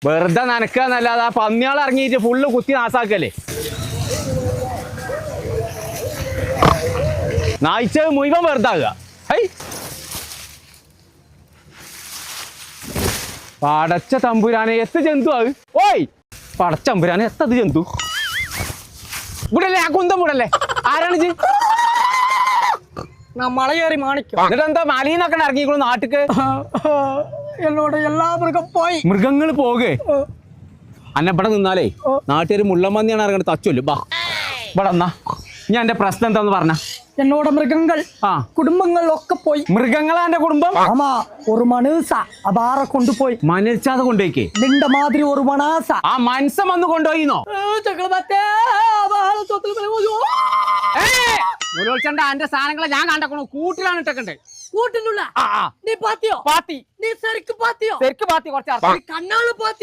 വെറുതെ നനക്കാന്നല്ലാതെ ആ പന്നിയാൾ ഇറങ്ങിയിട്ട് ഫുള്ള് കുത്തി നാസാക്കല്ലേ. നായിച്ച മുഴുവൻ വെറുതാകുക. ഹൈ പടച്ച തമ്പുരാനെ എത്ത് ജന്തു അത്. ഓയ് പടച്ചമ്പുരാനെ എത്തത് ജന്തു. ഇവിടല്ലേ ആ കുന്തം ഇവിടല്ലേ? ആരാണ് ഇത്? മല കയറി മാണിക്കും. എന്നിട്ട് എന്താ മലയിന്നൊക്കെ ഇറങ്ങിക്കോളൂ നാട്ടിക്ക്? എന്നോട് എല്ലാ മൃഗം പോയി. മൃഗങ്ങൾ പോകേ അന്നപ്പടെ നിന്നാലേ നാട്ടുകാർ മുള്ളമ്പന്നിയാണ് ഇറങ്ങണത്. തച്ചൊല്ലു ബാ ഇവിടെ എന്നാ ഞാൻ എന്റെ പ്രശ്നം എന്താന്ന് പറഞ്ഞ. എന്നോട് മൃഗങ്ങൾ കുടുംബങ്ങളിലൊക്കെ പോയി. മൃഗങ്ങളാ എന്റെ കുടുംബം? ആമാ ഒരു മനൂസ അപാറ കൊണ്ടുപോയി. മനസ്സാതെ കൊണ്ടുപോയിക്കേ നിന്റെ മാതിരി ഒരു മണാസ ആ മനസ്സം വന്ന് കൊണ്ടുപോയിന്നോ? എന്റെ സാധനങ്ങളെ ഞാൻ കണ്ടക്കണു കൂട്ടിലാണ് ഇട്ടക്കണ്ടേ. കൂട്ടിനുള്ള നീ പാത്തിയോ? പാത്തി നീ ശരിക്ക് പാത്തിയോ? ശരിക്ക് പാത്തി കുറച്ച് കണ്ണാള് പാത്തി.